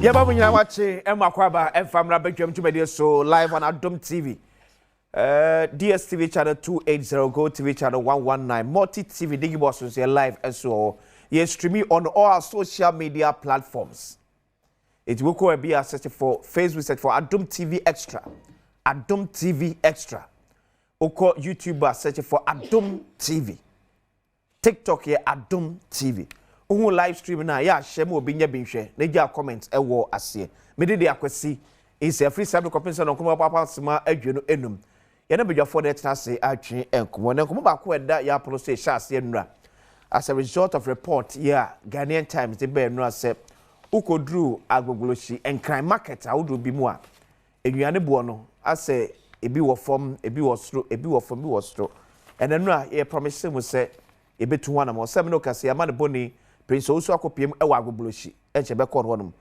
Yaba munyina wache Emma Kwaba Famra Bedroom to media so live on Adom TV. DSTV channel 280, Go TV channel 119, Multi TV Digibos is here live as well. Yes, streaming on all our social media platforms. It will go be accessed for Facebook set for Adom TV Extra. Adom TV Extra. Oko YouTuber search for Adom TV. TikTok here Adom TV. Who live stream na ya shemo obinya binhwe na gya comments ewo ase me de akwasi is a free cyber compensation on kuma papa sima adwenu enum ye na bedwafo na tena se atwe enkomo na enkomo ba ko eda ya polo say sha ase enura as a result of report yeah Ghanaian Times de be enura se ukodru agbogoloshi enkran market awudu bi mu a enuane bo no ase ebi wo form ebi wo stro ebi wo form bi wo stro enenura ye promise mu se ebetu wana mo se me no kase ya ma ne boni Prince also akopiem ewa agboboloshi echebe kon honum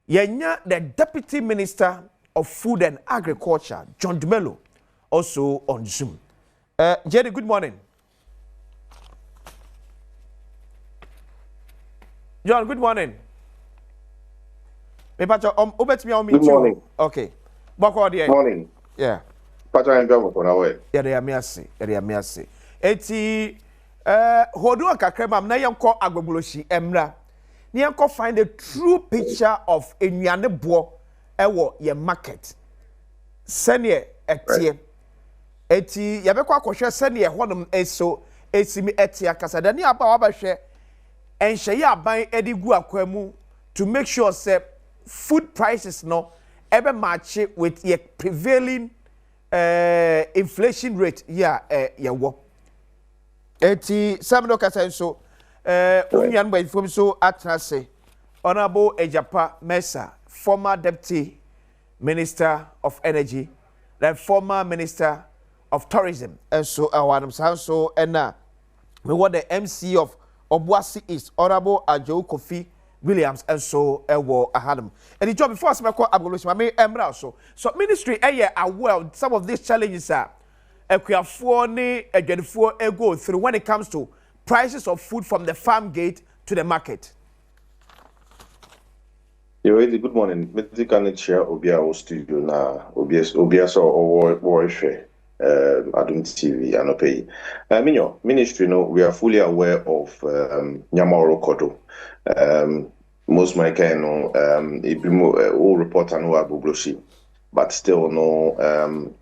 yenya the Deputy Minister of Food and Agriculture John Dumelo also on Zoom. Jerry, good morning. John, good morning. Me pacho obet me on me. Good morning. Okay. Bako there. Morning. Yeah. Pacho en gabo kona we. Yeah, they are me ase. Eti hodu akakrema na yenko agboboloshi emra na yenko find the true picture of enuane bo ewo ye market sene etie eti yabekwa akohwe sene honum eso esimi etie akasa da ni aba wabahwe enhye ya aban edigu akwamu to make sure say food prices no ebe match with your prevailing inflation rate wo eti samno kasa nso unyan by from so atrase Honorable Ejapa Mesa, former Deputy Minister of Energy, the former Minister of Tourism, and so so and we want the MC of Obuasi East, Honorable Ajo Kofi Williams, and so ewo ahadam. And the job before I call Abolusi, I may emra so ministry aware some of these challenges are ekuyafo ne adwanifo go through when it comes to prices of food from the farm gate to the market. Good morning. Medical chair Obia studio na Obia so or share Adom TV and pay. Minyo ministry no we are fully aware of Nyamoro Kodo. Most my kind no all report and no abubloshi, but still no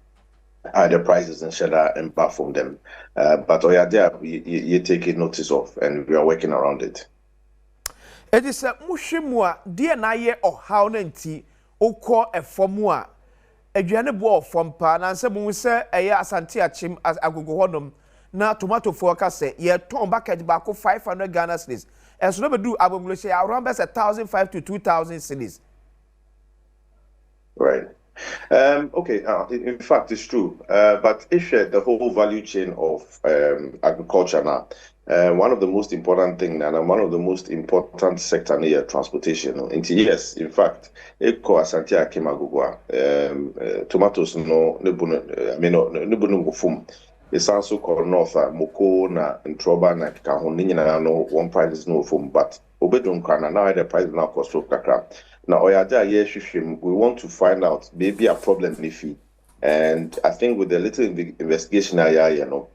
the prices and share and back from them. But we are there, you take notice of, and we are working around it. It is a mushimwa, dear Naye or how nanti, o call a formua, a janabo from pan, and some will say a yasantia chim as agogonum, now tomato forecast, ye turn back at back of 500 Ghana cedis. As never do, I will say around 1,500 to 2,000 cedis. Right. Okay, in fact, it's true. But if the whole value chain of agriculture now, one of the most important things and one of the most important sector near transportation. Yes, in fact, Eko Asantia Kimagugwa, tomatoes no fum. It's also called North Moko na Ntroba na Kahoni no one price is no fum, but Obedon Kana now the price now cost of Kakra. Now, we want to find out maybe a problem nifi, and I think with the little investigation,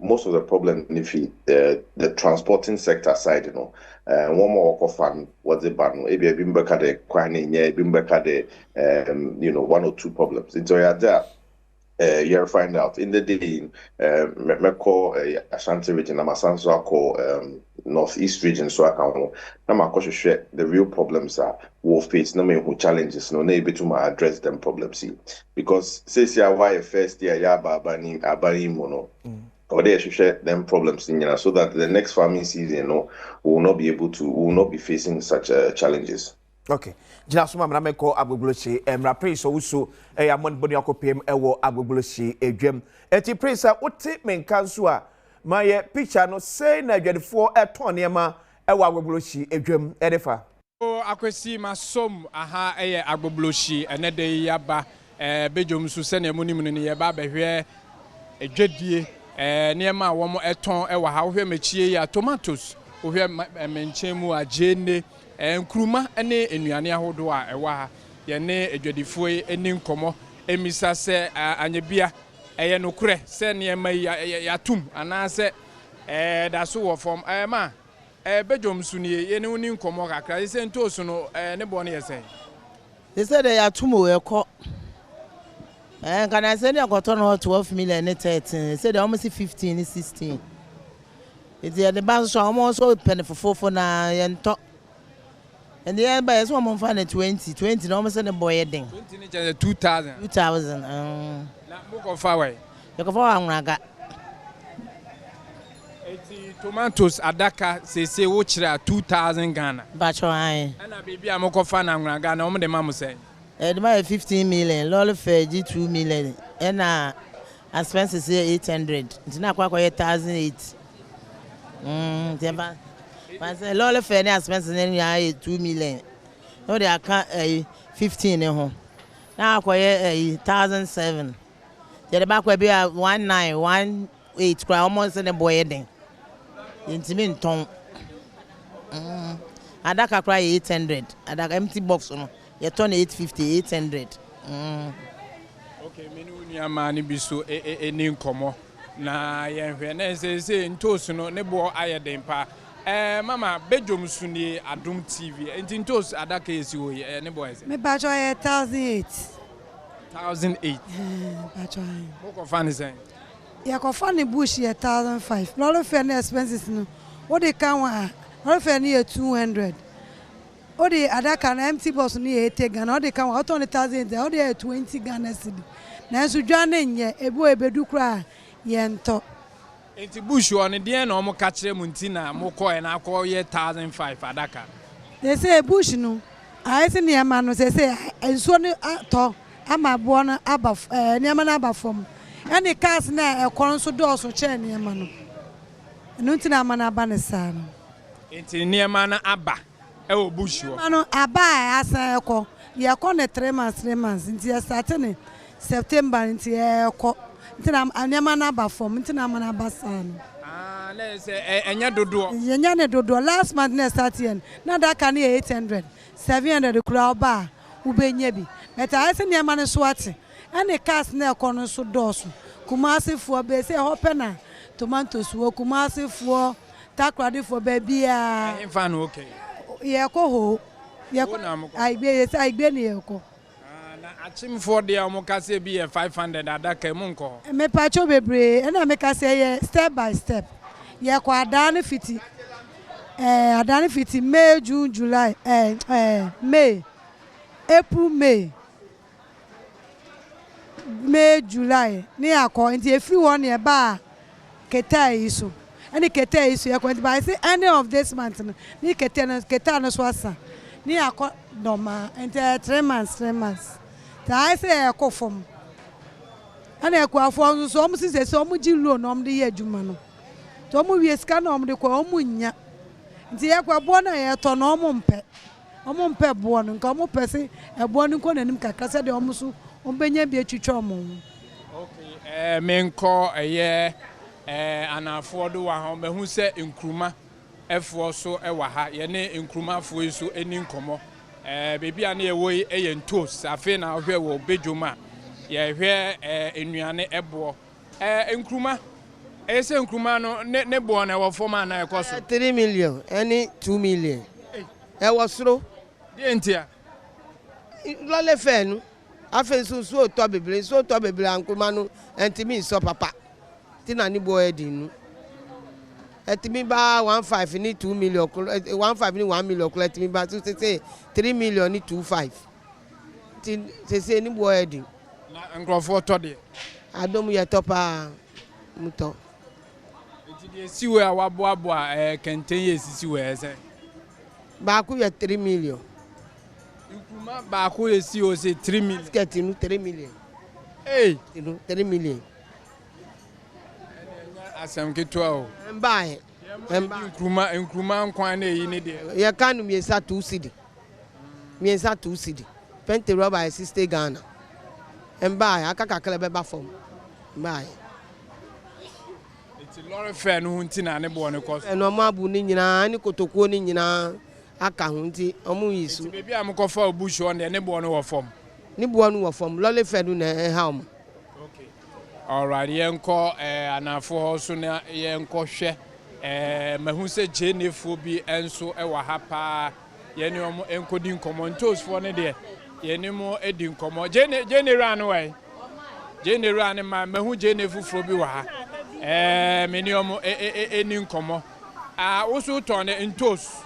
most of the problem nifi the transporting sector side, one more often what's the ban? Maybe bimbeka de kwani nye bimbeka de one or two problems. It's you find out in the day me call Ashanti region, I'm a call northeast region, so I can now share the real problems are wolf face no me who challenges no able to address them problems because says ya why first year ya abani mono or they should share them problems in so that the next farming season will not be facing such challenges. Okay. Jina suma mna meko agbogoloshi mrapre so uso amon boni akopem ewo agbogoloshi edwem eti prince wote menka so a my picture no say na adwadefo eton niema ewo agbogoloshi edwem edefa o akwesi masom aha agbogoloshi enede yaba bejom so se na emunim no ye ba behwe edwadie niema wo mo eton ewo ha wo hwe mechie ya tomatoes wo hwe Mpensenpensenmu ajene nkruma ne enuane ahodo a ewa ha ye ne edwadifo eni nkomo emisa se anyebia eye nokure se ne ma yatum anase da so wo form ma bedwom sunie ye ne woni nkomo kakra se ntoso no ne bo ne yese they said they yatum o ekọ can I say they got 12 million 13 say they almost 15 16 it's the bank so almost so penny for na yento and the end by so I'm find 20 no almost the boy heading 20 2000 na mo ko fa we you go for anwaga tomatoes adaka say wo kira 2000 Ghana bacho an na baby amokofa na anwaga na omo de mamu say the my 15 million lol faji 2 million and expenses say 800 ntina kwa 1008 temba but say lol fair na expenses na 2 million no they account 15 eh ho na kwa 1007 the back will be 1918 kwa almost the boy den intimi nton adaka kwa 800 adaka empty box no you turn 850 800 okay menu ni amani biso eni nkomo na ye hwe na se ntosu no ne bo ayeden pa mama bedwom sunie Adom TV enti ntosu adaka esi wo ne bo ese me bacho 1008 bacho mo ko fani sen ya ko fani bush 1005 lolo fair na expenses no what they can wa lolo fair ni 200 o de adaka na empty box ni 80 Ghana o de kan wa 10,000 o de 20 Ghana cedi na nso dwane nye ebu ebedu kra ye nto enti bush on de na omo ka kire mu ntina mo ko e na akọ ye 1005 adaka they say bush no I say ne ma no say enso ni to ama bo no aba ne ma na aba fom ene cars na ekon so do so che ne ma no enu ntina ma na aba ne sa no enti ne ma na aba ewo bush wo ano aba asa ekọ ye ekọ ne 3 months nti ye start ne September nti ye ekọ nti na anema na aba form nti na ma na aba sa no let's say enya dodo ye nya ne dodo last month na start yen na da ka ne 800 700 kura oba ubenya bi meta ase ne ma ne so ate ene cars na ekọ no so doso Kumasi fo be say hopena tomatoes wo Kumasi fo takrade fo be bia fan okay ye ko ho ye ko aigbe ni ye ko na achim for there omo ka say be 500 adaka mu nko me pacho bebre na me ka say ye step by step ye ko adane fiti May June July May April May July ni akọ nti every one ye ba keta iso any keta iso ye ko nti by say end of this month ni keta no so asa ni akọ normal nti 3 months ta I say akọ fom ana akọ afọ so omu sise so omu ji loan no omu de ye adwuma no to omu wie sika no omu de ko omu nya nti ye kwa bo na ye to no omu mpe bo no nka omu pese ebo no ko nanim kakra se de omu so ombenya bi atwitwa omu okay menko eye anafo do wa ho behu se nkruma efo so ewa ha ye ne nkruma fo so eni nkomo bebi a na ye wo eye ntos afi na hwe wo bedwoma ye hwe enuane ebo nkruma ese nkruma no ne bo na wo fo ma na ekoso 3 million any 2 million e wo soro die ntia lole fe nu afi so to bebre nkruma no entimi so papa tina ni bo edinu etimi ba 15 ni 2 million 15 ni 1 million kula etimi ba so say 3 million ni 25 tin say ni bo edin na nkrofo to de Adom ye topa muto eti de siwe awabo kenten ye sisiwe ese ba ku ye 3 million nkruma ba ku ye si o se 3 million sketi nu 3 million 3 million asem ketwa o mbae nkruma nkwan na eyi ne de ye kanu miensa 2 cedi pente rubber 60 Ghana mbae akakakele beba fom mbae eti lorry fare no hunti na ne bo ne koso no mabu ni nyina ni kotokuo ni nyina aka ho nti omu yisu baby am ko fa bush on ne bo no wo fom ni bo no wo fom lole fe no na ha om okay all right yenko anafo ho so na yenko hwe mahu se jenefo bi enso e wa ha pa yene omo enkodi nkomo ntosfo ne de yene mo edi nkomo jene ran we jene ran ma mahu jenefo bi wa ha meni omo eni nkomo woso ton ntos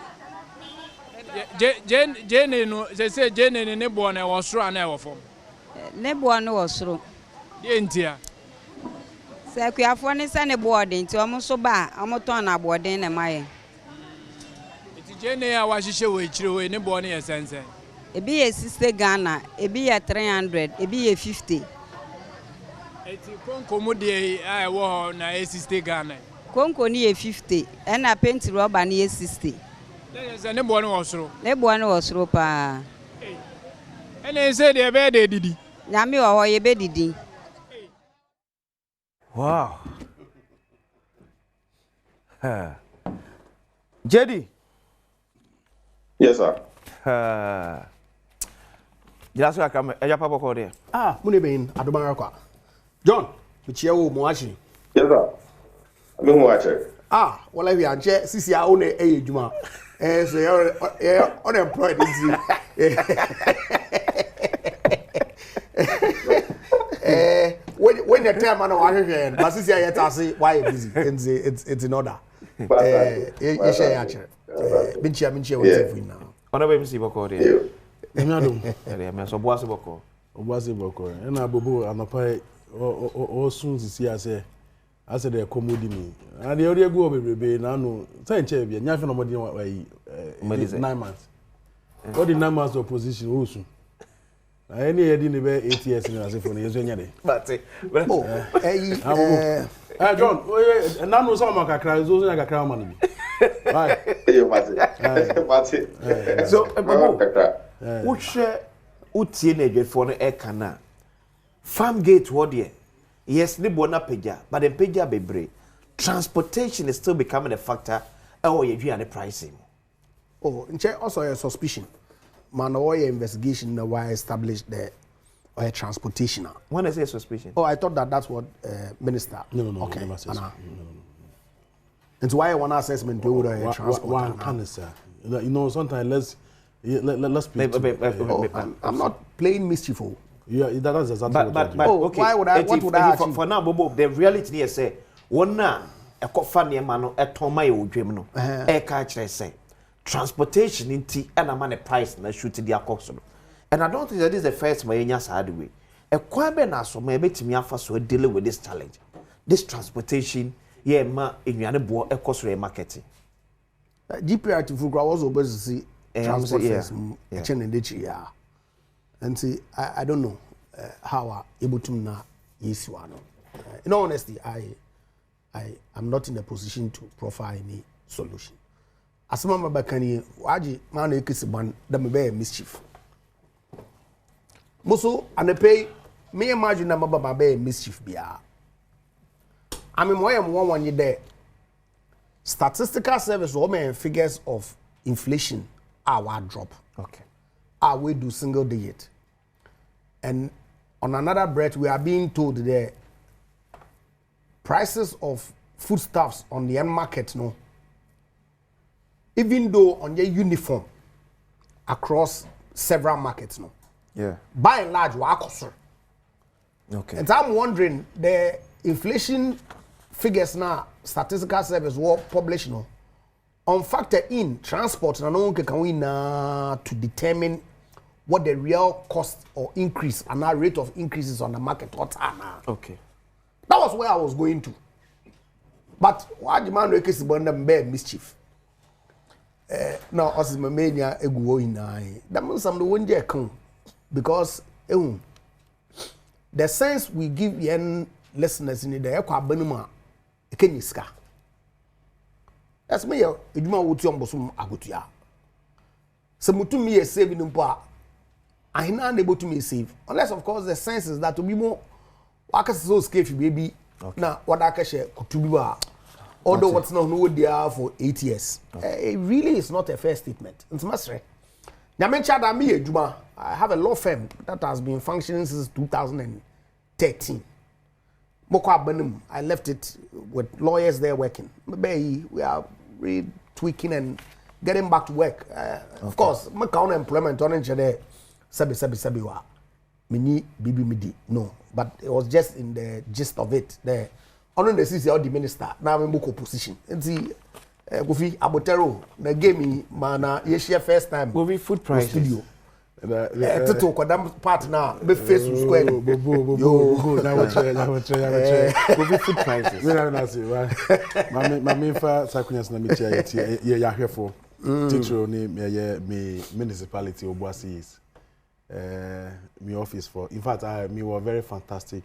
jene no se jene ne bo na wo soro na e wo fom ne bo no wo soro de ntia se kuafo ne se ne bo de nti omo so ba omo ton na bo de ne maye iti jene ya wa hihye we chire we ne bo ne ye sense ebi ye 60 Ghana ebi ye 300 ebi ye 50 iti konko mu de wo na 60 Ghana konko ni ye 50 na penti rubber ni ye 60 ne bo ne wo soro ne bo ne wo soro pa ene se de be de didi nyame wo ho ye be didi. Wow. JD. Yes, sir. Just like I'm a papa called there. Munibin, Adomaraka. John, which you will watch. Yes, sir. I'm going to watch it. Well, I have Sisi own a Juma. So you're unemployed. When the time I watch it, but Sisi, I say, why busy? It's in order. You share actually. Minchia, what's it now? Honorable MC Boko there. I'm so bossy Boko. Obuasi Boko. And I bobo anapai o soon to see I said they accommodate me. And the area go be na no say nche bia nya fe no mode 9 months. What the 9 months opposition who soon. Any head in the 8 years in as if for yeso nya dey. But John, na no some kakra zo nya kakra man bi. Right. So what share utie na edwefo no e kana. Farm gate what there. Yes, ni bona peja, but the peja bebre. Transportation is still becoming a factor. Oh, you do any pricing. Oh, also a suspicion. Man, or investigation why established the or transportation. When I say suspicion. Oh, I thought that's what minister. No. Okay. No. It's why one assessment do the transport. One can sir. You know, sometimes let's speak. I'm not playing mischief. Yeah, that's exactly but okay. Why would I? What would I for now, Bobo? The reality is say one na a funny man no a toma you dream no a catch say transportation in tea and a man a price na shoot the cost. And I don't think that is the first my side way. A quabe na so maybe to me afa so deal with this challenge. This transportation, yeah, ma in your bo a cost marketing. GPR to Fugra was obviously transport yeah. And see, I don't know how I able to na yes one. In all honesty, I am not in a position to profile any solution. As mama bakani, waji man ekisiban that may be mischief. Moso and pay me imagine na mama be mischief bia. I mean, why am one year there? Statistical service women figures of inflation are drop. Okay. We do single digit. And on another breath, we are being told the prices of foodstuffs on the end market, no, even though on your uniform across several markets, no, yeah, by and large, we are concerned. Okay. And I'm wondering the inflation figures now, statistical service will publish, no, on factor in transport, and no one can we now to determine what the real cost or increase and our rate of increases on the market what are now. Okay. That was where I was going to. But why the man rekesi bonda mbe mischief? Now us my mania eguo inai. That means some the one day come because the sense we give yen listeners in the ekwa benuma ekeniska. That's me eduma wotu ombosum agotua. Se mutumi e save nimpo I not able to me save unless of course the sense is that to be more waka so scafe baby na what I can share to be although what's not no there for 8 years. It really is not a fair statement. It's master. I have a law firm that has been functioning since 2013. I left it with lawyers there working. Maybe we are retweaking and getting back to work. Of course, my counter employment on there. Sabi wa. Mini bibi midi. No, but it was just in the gist of it there. On the CC or the minister. Now I'm in position. And see, Gofi Abotero, the game mana year first time. Gofi food prices. Studio. To talk part now. Be face square. Go. Now we try. Gofi food prices. We don't know. My fa sakunyas na me try. Ya here for. Teacher me municipality Obuasi is. Me office for. In fact, me were very fantastic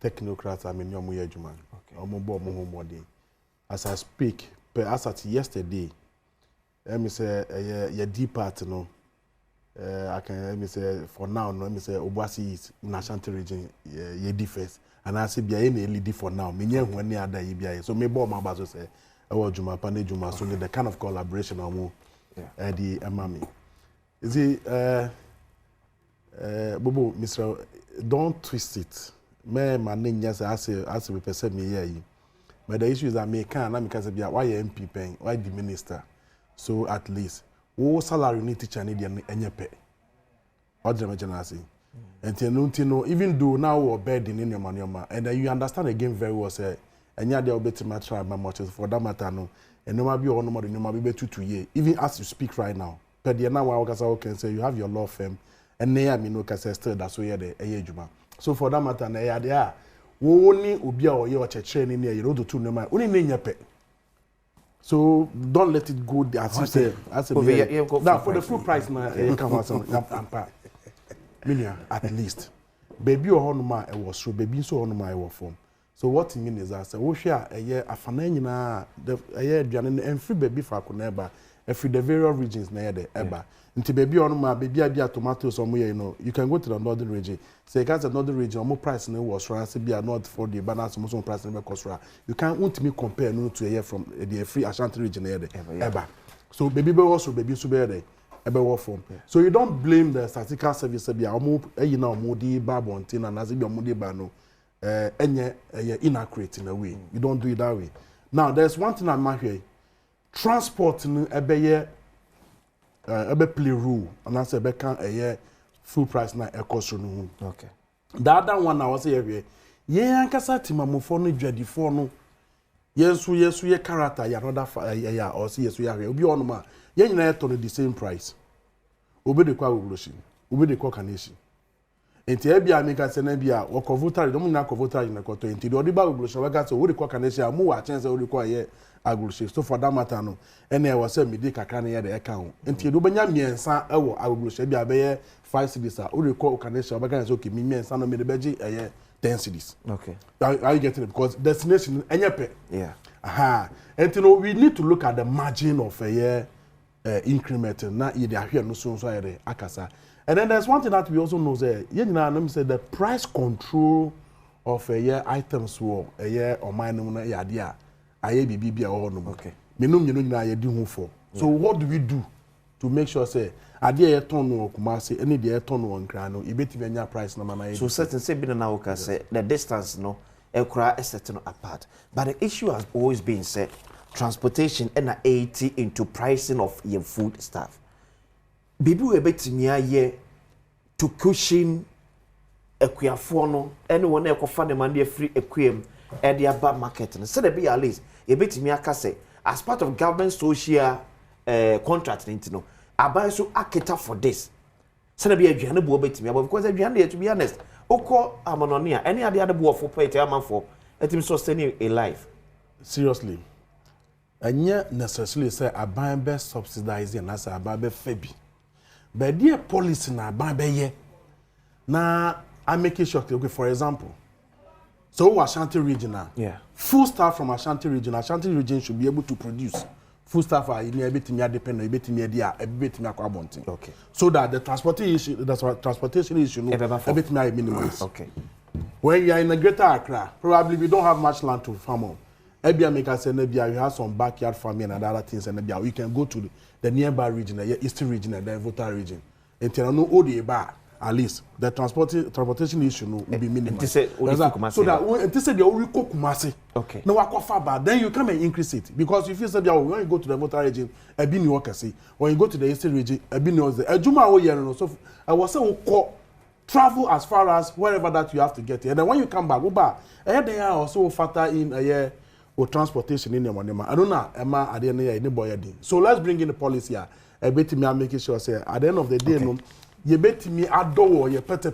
technocrats. I mean, you're my Juman. Okay. As I speak, as at yesterday, let me say, your deep part, no. I can let me say for now, no. Let me say Obuasi is in Ashanti region, ye defense, and I say be any lead for now. Me nye when any other ye so me bo my bazo say, Juma Pane Juma, so the kind of collaboration amu, the amami. Is it Bobo, Mr. Don't twist it. Me name yes as we perceive me here. But the issue is that me can because be why MP paying, why the minister. So at least wo salary need teacher need enye pay. What the imagine say? And you know even though now we're burden in your money and you understand again very well say enya dey obeti ma try my much for that matter no. And no be on no be 2 years. Even as you speak right now. But the now I can say you have your law firm and near me no can say still that's where the ejuma. So for that matter na ya there only obi a oye o cheche ni you know the two no man only nenya pe. So don't let it go as you say. Now for the full price na come out some ampa. Minia at least. Baby o hono ma e was so baby so hono ma e was form. So what it mean is that wo hwe a eye afana nyina the eye aduane emfri baby fa koneba every the various regions na the eba. Nti baby on ma baby a tomatoes or you know you can go to the northern region. Say you can't the northern region more price no was right say be not for the balance more price no cost right. You can't want me compare no to a year from the free Ashanti region there eba. So baby be also baby so be there ebe wo form. So you don't blame the statistical service be omo eyi na omo di ba bontin and as be omo di ba no enye inaccurate in a way. You don't do it that way. Now there's one thing I'm here. Transport no ebe play rule and I say ebe can full price na cost no. Okay. The other one I was say ye ankasa timamofo no dwadifo no yesu ye character ya another ya or see yesu ya obi on ma ye nyina to the same price. Obi de kwa revolution, obi de kwa kanation. Enti ebia make say na bia wo convoter do mu na convoter na ko to enti do ba revolution we ga say wo de kwa kanation mu wa chance wo de kwa ye agulshe. So for that matter no ene e was say me dey kakra na ye de eka ho enti do banya miensa e wo agulshe bia be ye 5 cities a wo de kwa kanation we ga say okay me miensa no me de beji 10 cities. Okay. Are you getting it? Because destination enyepe. Yeah. Aha. And you know we need to look at the margin of a year increment na e dey ahwe no so akasa. And then there's one thing that we also know say you know let me say the price control of a year items wo a year or mine no ya dia aye bibia o no. Okay. Menum nyina ye di hu for. So what do we do to make sure say ade ye ton no kuma say any dey ton no nkra no e betimi anya price na mana ye. So certain say bi na woka say the distance no ekura is set apart. But the issue has always been say transportation and 80 into pricing of your food stuff. Bibi we betimi aye to cushion ekuafo no anyone ekofa the man dey free ekwem e dey aba market no say the be at least e betimi aka say as part of government social contract no abai so aketa for this say the be aduane bo betimi aba because aduane to be honest oko amanonia any other bo for pay am for etim sustaining a life. Seriously anya necessarily say abai be subsidize and as abai be fabi. But their policy na aban na I make it sure okay for example so Ashanti region now full staff from Ashanti region should be able to produce full staff are in ebetimi depend on ebetimi dia ebetimi akwabontin. Okay. So that the transportation issue no ebetimi minimize. Okay. When you are in a greater Accra probably we don't have much land to farm on. Ebia make us say Nebia, you have some backyard farming and other things, and Nebia, you can go to the nearby region, the eastern region, and the Volta region. And tell no Odiba, at least the transportation issue will be minimal. So that they say they only cook Kumasi. Okay. No, then you come and increase it because if you say when you go to the Volta region, a bin you can see. When you go to the eastern region, a bin you a Juma so I was saying travel as far as wherever that you have to get here. And then when you come back, go back. They are also factor in a year or transportation in your money. I don't know, Emma, at the end of the boy. So let's bring in the policy here. I bet me I'm making sure say at the end of the day, no, you bet me adore your pete.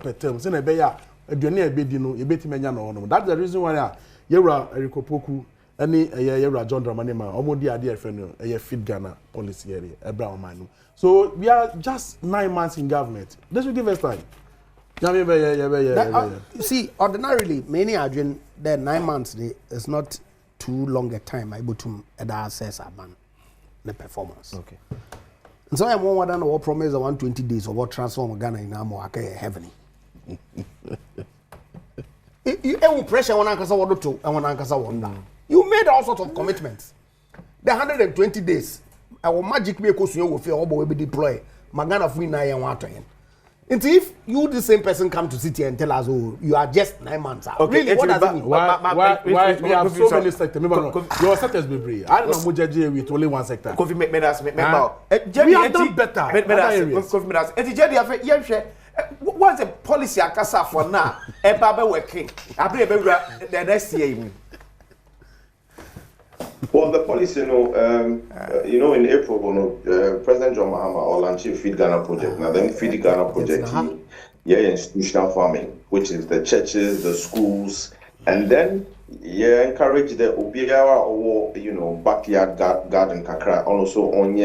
Say be ya, you bet me no. That's the reason why you are Eriko Poku, any a John Dramanema, almost the idea friend, a feed Ghana policy area, a brown man. So we are just 9 months in government. This will give us time. See, ordinarily, many are doing the 9 months. It's not too long a time. I to assess the performance. Okay. And so I'm more than what promise 120 days of what transform Ghana in Amo heavenly. You pressure one ankasa what to and one ankasa wonder. You made all sorts of commitments. The 120 days, our magic make us will feel all be deploy. Magana free 9 and 1. And if you, the same person, come to city and tell us, oh, you are just 9 months out. Okay, really, what does it mean? Why we have so many sectors? Your sectors be brave. I don't know much with only one sector. We have done better. What's the policy akasa for now? Eba working. The next year. Well, the policy, in April, President John Mahama launched the Feed Ghana project. Now, then Feed Ghana project, institutional farming, which is the churches, the schools, and then encourage the Obiara or backyard garden kakra, also on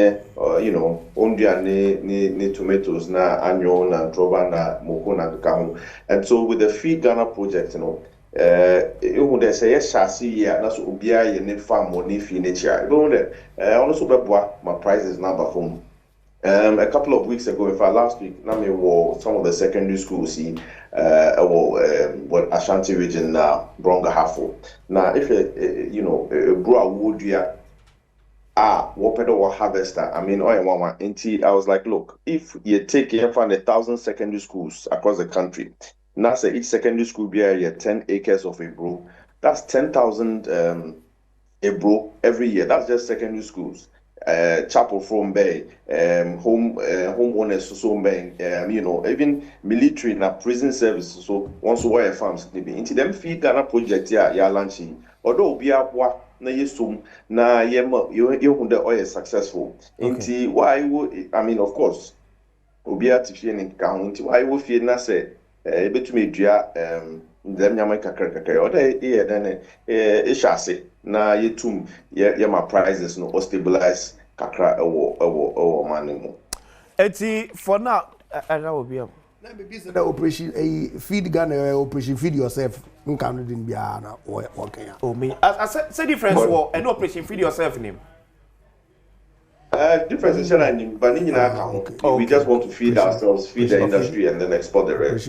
ondia ne tomatoes na anyo na droba na moko na kahu. And so with the Feed Ghana project, they say yes, chassis here, that's Ubia, you farm or need furniture. Also, my prices number from a couple of weeks ago, in fact, last week, Nami wore some of the secondary schools see what Ashanti region now, Bronga Hafo. Now, if bro wood ya what pedo or harvester, I mean, I was like, look, if you take and find 1,000 secondary schools across the country. Now say each secondary school be area 10 acres of a bro. That's 10,000 a bro every year. That's just secondary schools. Chapel from Bay, homeowners so Bay, even military na prison service. So once wire farms into them Feed Ghana project ya launching. Although be a na yesum na you the oil successful. Into why I mean of course Obia Tifian count why we feel na say betumi dua dem nyama kakra o dey then chassis na yetum ye my prices no stabilize kakra ewo manimo eti for now that will be na be say that operation Feed Ghana operation feed yourself nkan din bia na working oh me I say difference for an operation feed yourself name difference is we just want to feed ourselves, feed the industry, and then export the rest.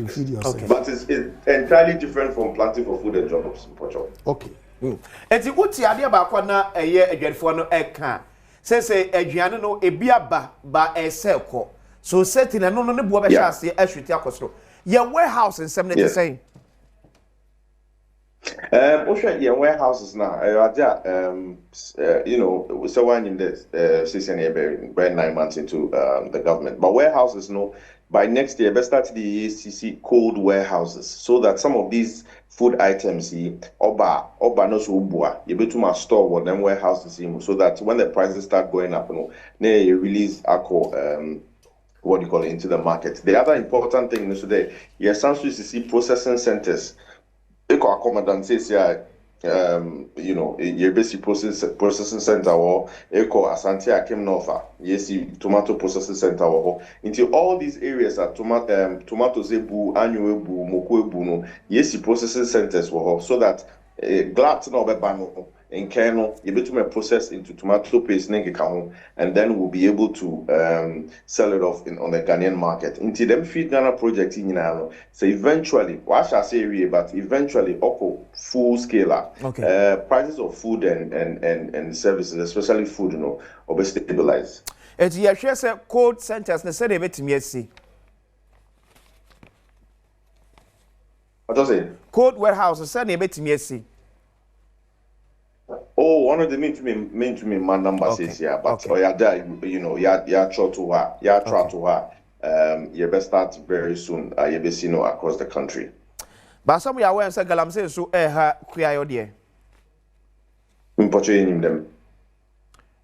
But it's entirely different from planting for food and jobs in Portugal. Okay. And what's the idea about now a year again for no egg? Says a Giano, a beer ba a circle. So setting a no boy chance, a shoot your your warehouse in 70 saying. Warehouses now. So one in the season here, by 9 months into the government. But warehouses, by next year, let's start the ACC cold warehouses, so that some of these food items, oba no so ubua, you be to my store with them warehouses, so that when the prices start going up, you release alcohol. What do you call it, into the market. The other important thing is today, see processing centers. Eco accommodant says you basically processing center or Eco Asante Akim Norfa, yes, tomato processing center or into all these areas are tomatoes ebu, annual ebu, moko ebu no, yes, processing centers were so that glad no be bano in kernel, you better process into tomato paste, and then we'll be able to sell it off on the Ghanaian market. Until them feed Ghana project in so eventually, what shall I say, but eventually, full scale prices of food and services, especially food, will be stabilized. It's a cold centers, necessarily a bit me see. What does it? Cold warehouse, necessarily a bit me see. Oh, one of the mean to me, man number says yeah, but try to her. You best start very soon. You be seen across the country. But some are aware, say Galamsey so queer idea. Importing them.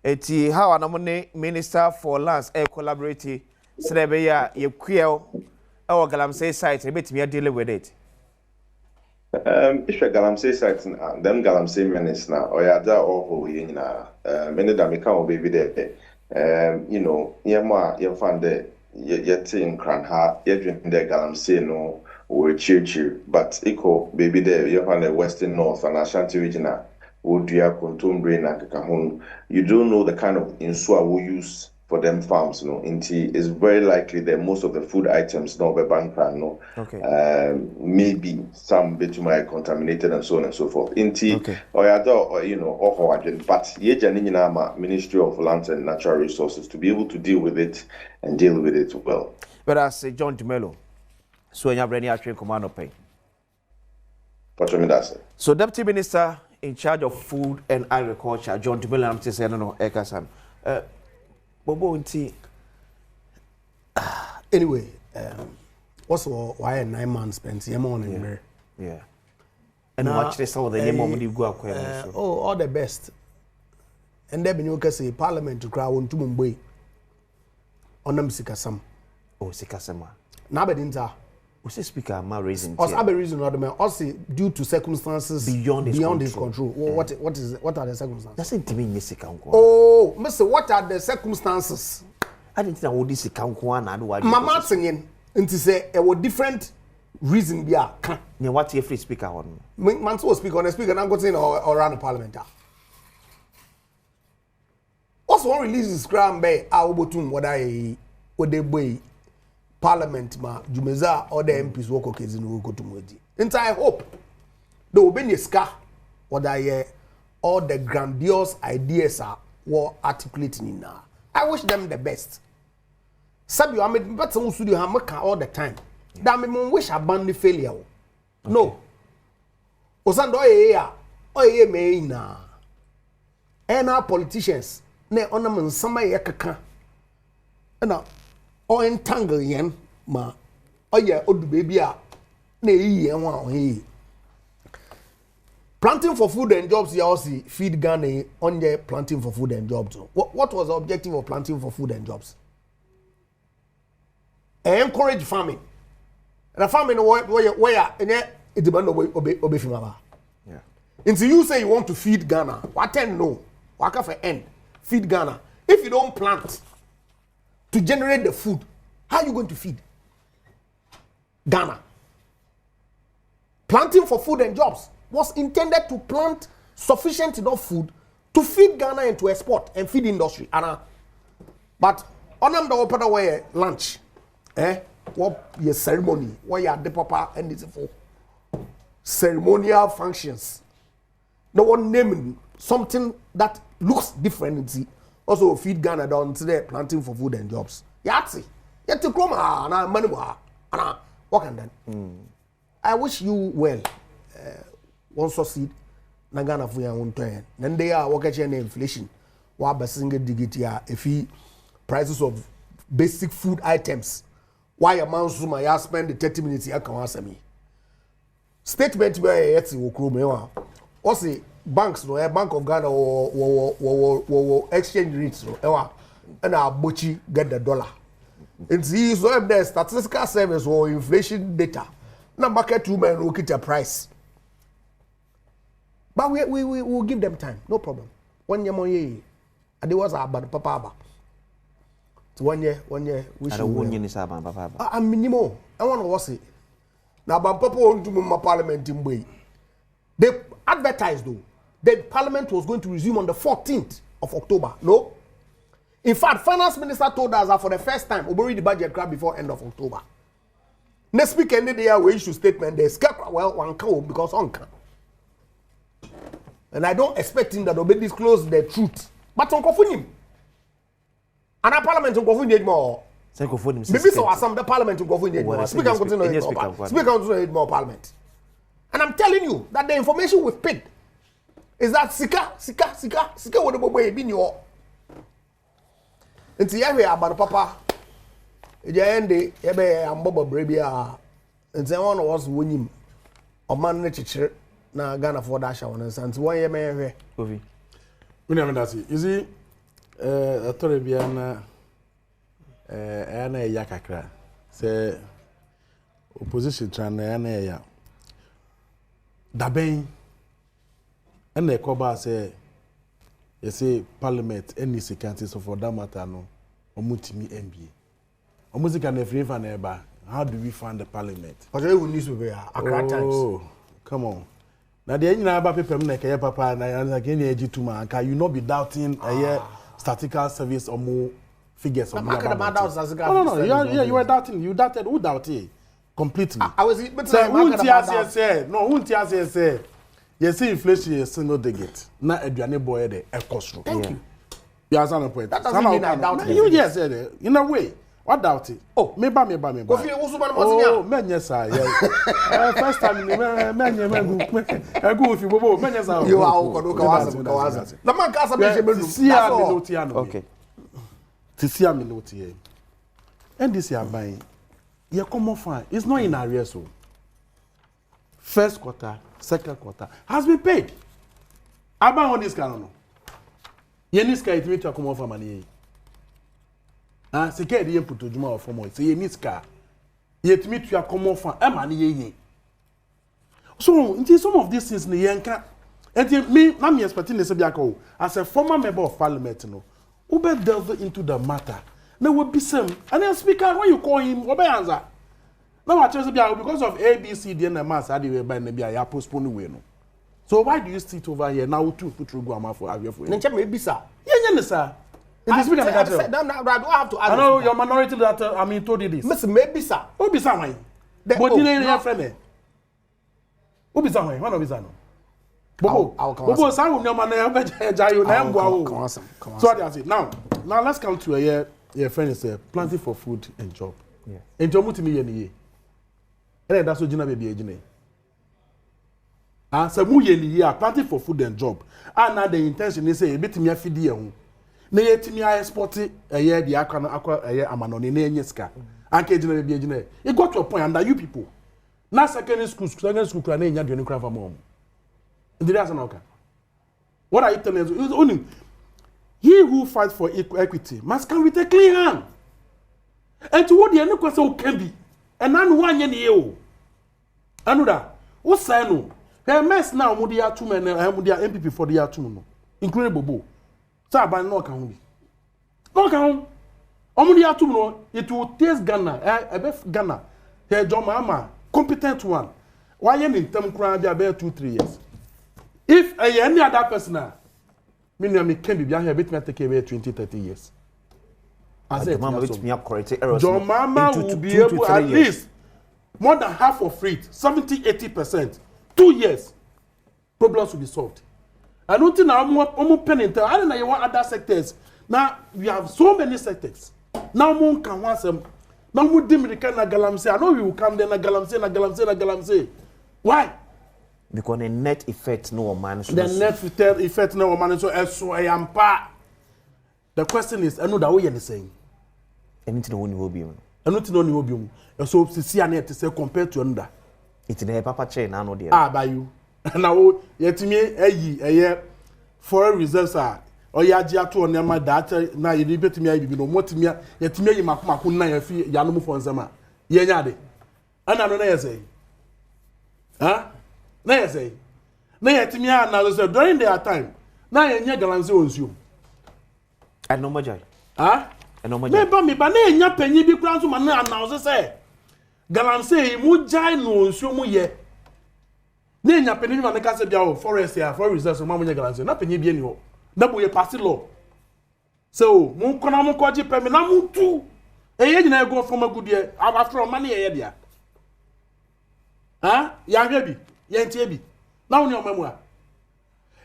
Eti how an minister for lands collaborate Srebeya ye queer our Galamsey site a bit me dealing with it. If you Galamsey sites and them Galamsey menace now, or yada or many damika will be there. You find the yet in Cranha, you drink the Galamsey no or cheer, but equal baby there, you find the Western North and Ashanti region. You don't know the kind of insua we use for them farms, it's very likely that most of the food items maybe some bit contaminated and so on and so forth. But Ministry of Lands and Natural Resources to be able to deal with it and deal with it well. But I say John Dumelo, so you have any action command of pay. So Deputy Minister in charge of food and agriculture, John Dumelo, I'm just saying no, Ekasan. Bobo inti. Anyway, also why 9 months spent here morning there. Yeah. And watch this all the name of the go all the best. And then you can say Parliament to crowd on Wontumi onam sikasam. Oh, sikasama. Na bedinta. What's the speaker ma reason? Us have a reason or the man also due to circumstances beyond his control. What are the circumstances? Doesn't to me nisika. Oh, Mr. What are the circumstances? I didn't know this account and what Mama singing into say a different reason be a what your free speaker on. Man so speak on a speaker and go in or around the parliament. Also one release is scram by Aobotum what they boy Parliament ma Jumeza or the MPs work okay in go to Modi. And I hope there will be a scar what all the grandiose ideas are articulating in now. I wish them the best. Sabi I made better on studio hamaka all the time. That me wish I ban the failure. Okay. No. Osando oye me na. And our politicians ne onamen sama yakaka. Na o entangle yen ma oye odu baby a na yi yen wa ohe. Planting for food and jobs, you also feed Ghana on the planting for food and jobs. What was the objective of planting for food and jobs? Encourage farming. And farming where it depends on obey. Yeah. Until you say you want to feed Ghana, what end no? What for end? Feed Ghana. If you don't plant to generate the food, how are you going to feed Ghana? Planting for food and jobs was intended to plant sufficient enough food to feed Ghana and to export and feed industry. But on them the open way lunch, what your ceremony, where you the papa and it's for ceremonial functions. No one naming something that looks different. Also feed Ghana down today planting for food and jobs. Yatsi, yet to come na money what can then? I wish you well. One succeed na Ghana for your own turn. Then they are working on inflation. What single digitia if he prices of basic food items. Why a man suma ya spend the 30 minutes here can answer me. Statement where yet will chrome. Also banks no Bank of Ghana or exchange rates no and our bochi get the dollar. And see so if the statistical service or inflation data. Na market women will get a price. But we will give them time, no problem. 1 year more year, and there was about papa. So 1 year, we should. I'm minimum. I want to say. Now, but papa want to move my parliament in way. They advertise though. the parliament was going to resume on the 14th of October. No. In fact, finance minister told us that for the first time, we'll read the budget crab before end of October. Next week, end of the year, we issue statement. There's well, one can because on can. And I don't expect him that they'll disclose the truth. But on Kofunim. And our parliament on Kofunim more. Maybe so are some the parliament on Kofunim more. Speaker on Kofunim more parliament. And I'm telling you that the information we've picked is that Sika would have been your. Nti ya hwe abano papa eja ende ebe ambobo brebia nti won was wonyim oman ne chichire na Ghana for dash won nti won ye me hwe ovi we never that see atore bia na na ya kakra say opposition tran na ya daben na ekoba say you say parliament any security so for that matter no omutimi MBA omuzi can free fan eba how do we fund the parliament because we newspaper Accra Times oh come on na the nyina ba paper na kaya papa na can you tuma can you not be doubting statistical service or more figures of no you were doubting you doubted who doubted completely I was but say yes, inflation is single digit. Na aduane boy de cost. Thank you. You are on point. That doesn't mean I doubt you. Yes, in a way. What doubt it? Oh, me ba. Oh, men yes sir. First time men go if you bobo men yes sir. You are kawaza. Na man ka sabe je okay. Tisi am no tie. And this year buying. You come fine. It's not in arrears so. First quarter, second quarter has been paid. About on this canon. Yeniska it me to come off money. Ah, second you put to Juma of form. Say Yeniska. Yet me to come off money. So, in some of these things, Niyanka, and me, I'm expecting this as a former member of parliament, no, who better delve into the matter. There will be some, and then speaker, when you call him, what answer? No, I just because of ABC, the mass, I did by maybe I postpone away. No. So why do you sit over here now to put through Guama for Avia for you? Maybe, sir. Yes, sir. Do I have to I know your minority that I mean told you this. Miss, maybe, sir. Who be someone? But you know your friend. Who be someone? One of his own. Bobo, some of your man, so I say now let's come to a your friend is planting for food and job. Yeah. And Wontumi ye. And that's what Gina baby ejine. Ah, so mu ye ni here planting for food and job. And now the intention is say betimi afidi ehun. Na yetimi export eye di akwa eye amanoni na enye sika. Anke Gina baby ejine. It got to a point and you people. Na secondary school na enya duani kra fam om. Ndiri asa na oka. What are you telling us? Only he who fights for equity must come with a clean hand. And to what the end question can be, and none one year. Anuda, what say no? Her mess now, Mudia 2 men, and Mudia MPP for the year 2, including Bobo. Saban no count. No count. Omudia 2 no, it will taste Ghana, a best Ghana. Her John Mama, competent one. Why in term crime they about 2-3 years? If any other person, me can be behind here, bit me take away 20-30 years. John Mama will be able at least more than half of it, 70-80%. 2 years, problems will be solved. I don't think I'm more penny. I don't know you want other sectors. Now we have so many sectors. Now one can want some. Now we can na galamse. I know we will come there na galamse. Why? Because the net effect no man. The net effect no man. So I am part. The question is, I know that what you're saying. Anything no will be. Anything no will be. So see, I need to say compared to under. It's the papa chain now there. Ah, by you. Now, yet me a year foreign reserves are. Or ya jia to on my data. Now you debate me. You know what me. Yet me you makuna ya fi ya no mu for nzama. Ye nyade. Ana no na say. Huh? Na say. Na yet me na say during their time. Na ye nya galanse onsuo. I know my joy. Huh? I know my joy. Me ba na nya panyi bi kura so ma na announce say galamse mu jai no onsuo mu ye. ne nya penini ma ne ka se bia o forest ya for reserve so ma mo nya garanti na penye bia ni ho na bo ye pass law so mo kona mo kwaji pe me na mo tu eye nyina go from agudie after o mane ye dia ha ya hwe bi ye ntie bi na wo ni o mamu a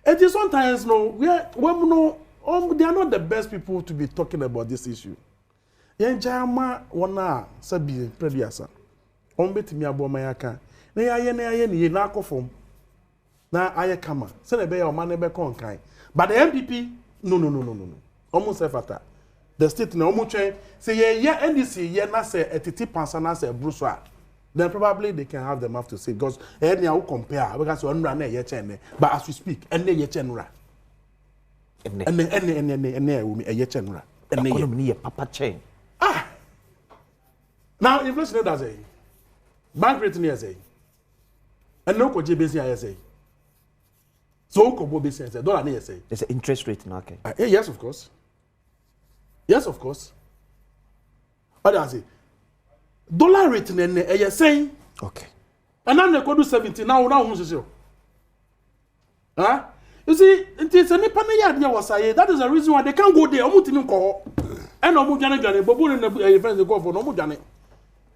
it is sometimes no we no they are not the best people to be talking about this issue yen jama wona sabi prediasa on betimi abo man aka na ya ni na akofom na aye kama se na be ya o man be konkan but the MPP no almost efata the state na omo twen say ye NDC ye na say etiti pansa na say bruswa then probably they can have them have to say because any how compare because onura na ye chen but as we speak enne ye chen nura enne we ye chen nura enne ye papa chen now inflation does say bank rate near say and no ko jebesi ay say so ko bo be say dollar near say there's an interest rate now okay yes of course what does it dollar rate nene eye say okay and now they go do 70 now who say huh you see it's a nipa na yard near wasaye that is the reason why they can't go there omutini ko and omu dwane bobo na friends go for no omu dwane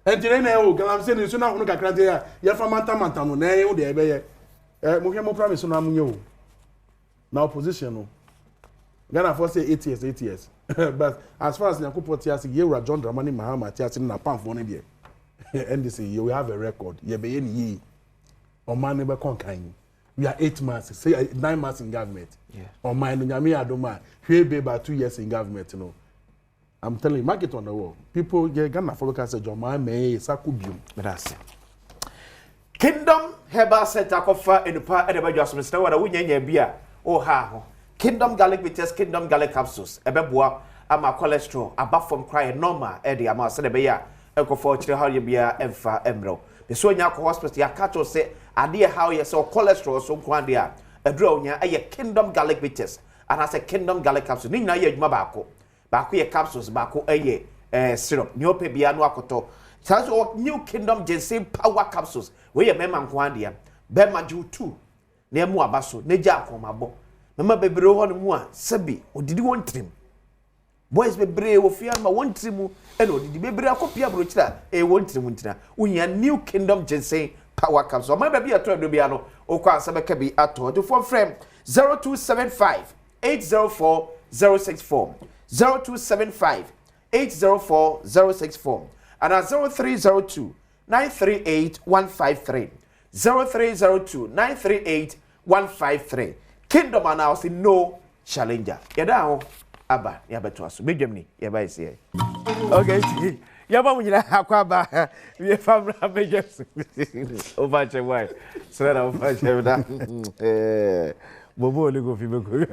and then na o galam say ni so na hunu kakra dey ya fa manta no na e de ebe ye mo hwe mo promise no amunye o na opposition no Ghana for say 8 years but as far as Nyankopon tiasi ye John Dramani Mahama tiasi na pamfo ne de NDC you will have a record ye be ye ni yi o man ne be konkan we are 8 months say 9 months in government o man no nyame adoma hwe be ba 2 years in government no I'm telling you market on the wall people get Ghana for local say John man me sakubium that's Kingdom Herbal Center kofa enupa edeba so Mr. Wada wunyanya bia o ha ho Kingdom Garlic Bitters, Kingdom Garlic Capsules. Ebeboa ama cholesterol abafom cry normal e de ama se de be ya ekofo chire how ye bia emfa emro. Be so nya ko hospital ya catch us say ade how ye so cholesterol so kwan de a edura onya e Kingdom Garlic Bitters and as a Kingdom Garlic Capsules. Ni na ye adwuma baako ye capsules baako ye syrup. Ni ope bia no akoto. So new Kingdom Ginseng Power Capsules. We ye mema kwan de a be maju 2 na emu abaso na ja akomabo. Mama bebre ho no mu a sabi odidi won trim boys bebre wo fia ma won trim e no odidi bebre akopia brochira e won trim ntina unya New Kingdom Ginseng Power Capsule mama be ato do bia no okwa ansa beka bi ato to for frame 0275 804 064 0275 804 064 and 0302 938 153 0302 938 153 Kingdom announce no challenger. Yada ho aba ya beto aso. Bedwam ni ya ba ise. Okay. Ya ba munyina akwa ba. We famra bedwam. Over che why. So na over che da. Bobo le go fi be go.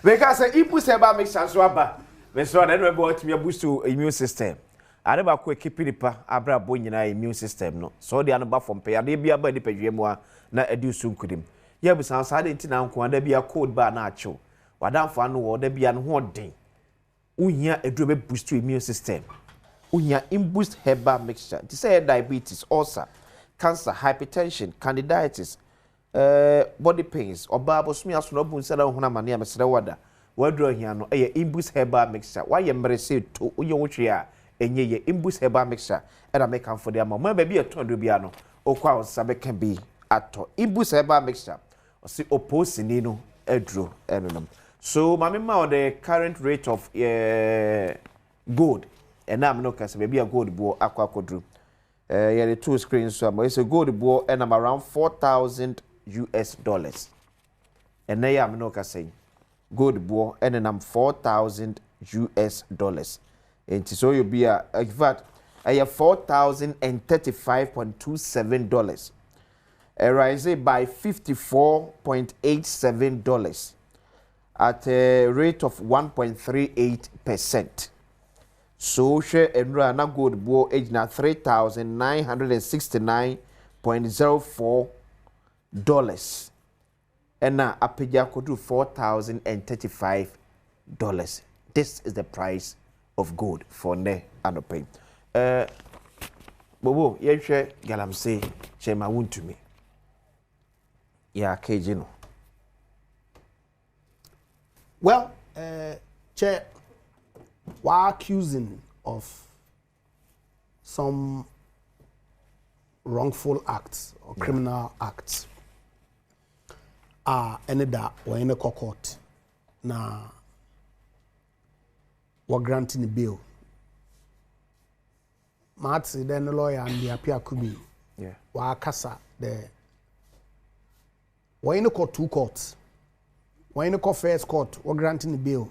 Because impulse eba make sense aba. We so na no be what me boost immune system. Ade ba ko ekipi nipa abra bo nyina immune system no. So de anaba from pe ade bia ba ni pedwem a na ediusu nkudim ye bi san sa de ntina nko ada bia code ba na acho wadamfa no wo da bia no ho den unya eduro be boost immune system unya imboost herbal mixture to say diabetes ulcer cancer hypertension candidiasis body pains oba bosumi aso no bunsa da hona mane amesere wada waduro hia no eye imboost herbal mixture wa ye mmerese to uye wotwe a enye ye imboost herbal mixture era make am for the am ma ba bia to do bia no okwa onsabe can be ato imboost herbal mixture osi opposing ni no edro enonam so mama ma the current rate of gold and am no kase be a gold bo akwa kodru the two screens so am so gold bo and am around $4,000 and na am no kase gold bo and am $4,000 and so you be a in fact I have $4,035.27 rise by $54.87 at a rate of 1.38%. So share enra na gold bo age na $3,969.04 and na apeja kodu $4,035. This is the price of gold for ne anope. Bobo, yehwe galamsey chema Wontumi. Ya keji no. Well, Chair, we're accusing of some wrongful acts or criminal acts. Any that or any court na we're granting a bail. Matsi then the lawyer and the appeal could be wa kasa the we're in the court 2 courts. We're in the court first court, we're granting the bail.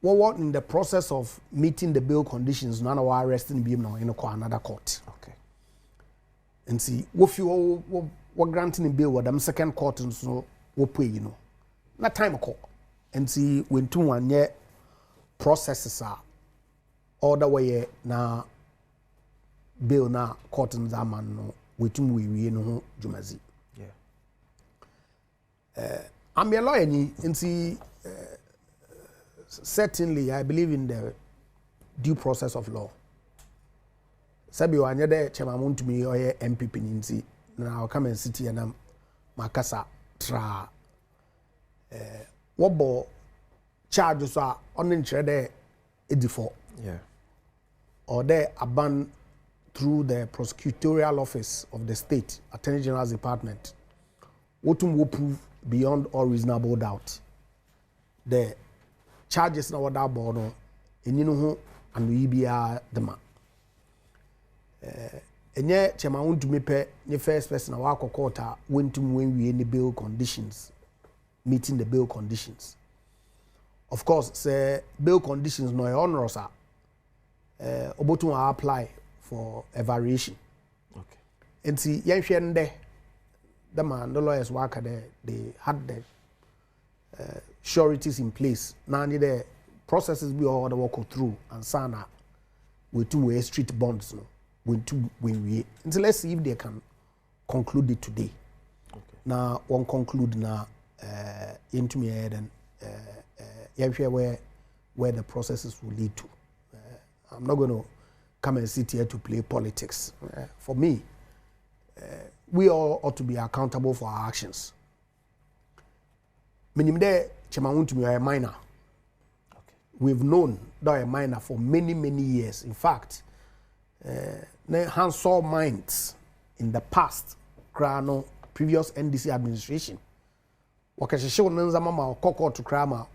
We're in the process of meeting the bail conditions, none of our arresting him now in another court. Okay. And see, if you we're granting the bail, them second court and so we pay, you know. Not time a call. And see, when 2 1 year processes are all the way na bail na court and zaman no we no jumazi. I'm a lawyer, and see, certainly I believe in the due process of law. Sabi wa nyede chema Wontumi oye MPP ninti na I come and sit here na makasa tra wobo charges are on the edifo. Yeah. Or they abandoned through the prosecutorial office of the state Attorney General's Department. Wotum will prove beyond all reasonable doubt the charges na wada bono enino ho anu bia dema enye chema Wontumi pe ne first person na wa kokota Wontumi wenwie ne bail conditions, meeting the bail conditions. Of course say bail conditions no onerous obotu apply for a variation. Okay. And see yenhwe nde the man, the lawyers work there, they had the sureties in place. Now the processes we all the walk through and sana with 2-way street bonds no when we until let's see if they can conclude it today. Okay. Now one conclude now into me head and where the processes will lead to. I'm not going to come and sit here to play politics. For me, we all ought to be accountable for our actions. Minimde chema Wontumi a minor. Okay. We've known that a minor for many years. In fact, hands-on minds in the past, previous NDC administration. Wakasheshe onanzama ma okoko to krama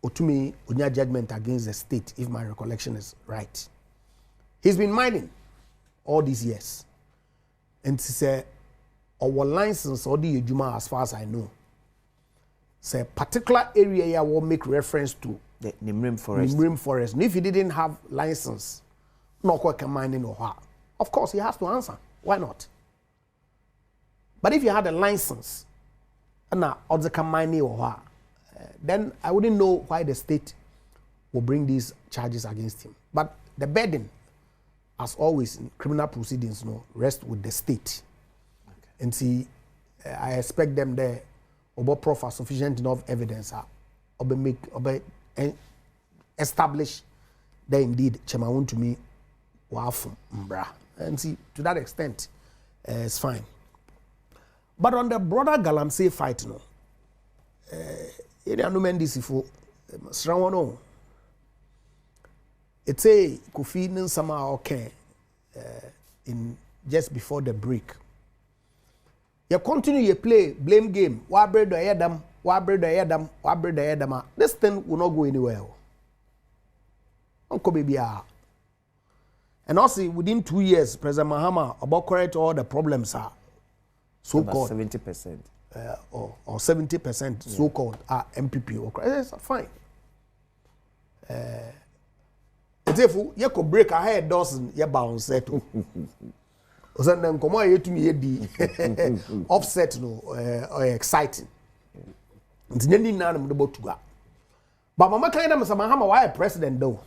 Otumi unya judgment against the state, if my recollection is right. He's been mining all these years. And to say our license or the Ejuma, as far as I know, say particular area will make reference to the Nimrim Forest. Nimrim Forest. And if he didn't have license, no can mining or her. Of course, he has to answer. Why not? But if he had a license, and now other can mining or her, then I wouldn't know why the state will bring these charges against him. But the burden, as always in criminal proceedings, rests with the state. Okay. And see, I expect them there, proffer sufficient enough evidence, establish that indeed chema Wontumi wafum mbra. And see, to that extent, it's fine. But on the broader galamsey fight, it's a Kofi Nsama okay in just before the break. You continue you play blame game. This thing will not go anywhere. Uncle baby. And also within 2 years, President Mahama about correct all the problems are so called 70%. Or 70% so-called MPP or yes, fine. If you could break a head dozen, you bounce set. Then come on to me the offset or exciting. It's nearly none of the boat to go. But Mama Klein and Mahama, why a president though?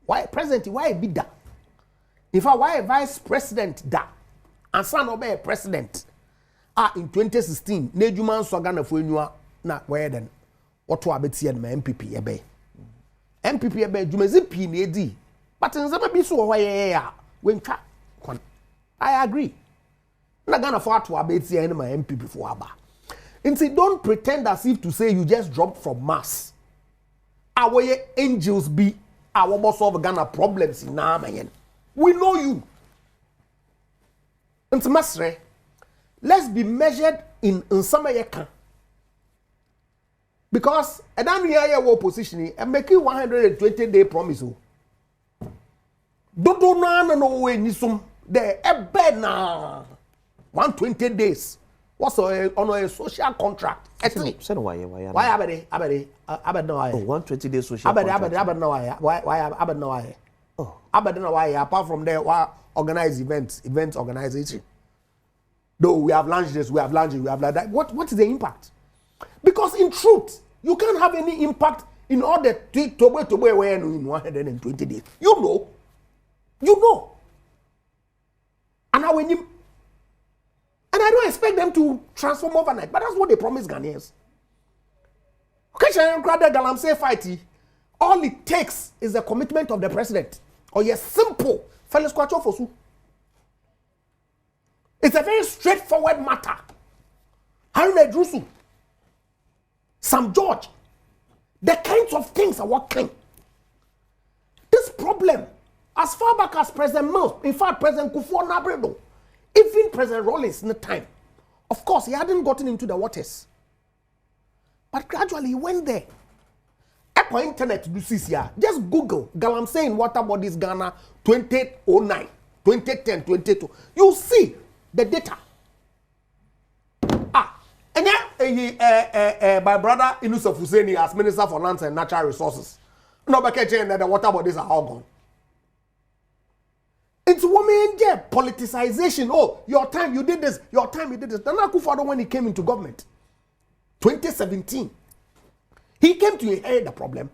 Why president? Why be that? If I why a vice president that and son obey a president. In 2016, Nejuman Swagana Fuenua, not where then. What to abeti and my MPP ebe. MPP ebe, Jumazipi nedi. But in some be so why when I agree. Not gonna afford to abate the enemy MP before Abba. And say, don't pretend as if to say you just dropped from Mars. Our angels be our boss of Ghana problems in Namayan. We know you. And Masre, let's be measured in some way. Because I don't hear your position and make you 120-day promise. Don't no way ni some there a na 120 days. What's on a social contract? Why no why? Oh, 120 days social contract. No why? Oh, no why? Apart from there, why organize events organization? Though we have launched this, we have launched it, we have launched that. What is the impact? Because in truth, you can't have any impact in order to where in 120 days. You know. And now when you. And I don't expect them to transform overnight, but that's what they promise Ghanaians. Okay, fighting. All it takes is the commitment of the president. Or yes, simple. It's a very straightforward matter. Haruna Drusu, Sam George, the kinds of things are working. This problem, as far back as President Mills, in fact, President Kufuor Nabredo, even President Rollins in the time, of course, he hadn't gotten into the waters. But gradually he went there. Echo internet do see here. Just Google Galamsey water bodies Ghana 2009, 2010, 2022. You see the data. And then my brother Inusuf Husseini as Minister for Lands and Natural Resources. No, but the water bodies are all gone. It's women politicization. Oh, your time you did this. Your time you did this. Nana Akufo-Addo when he came into government, 2017, he came to inherit the problem.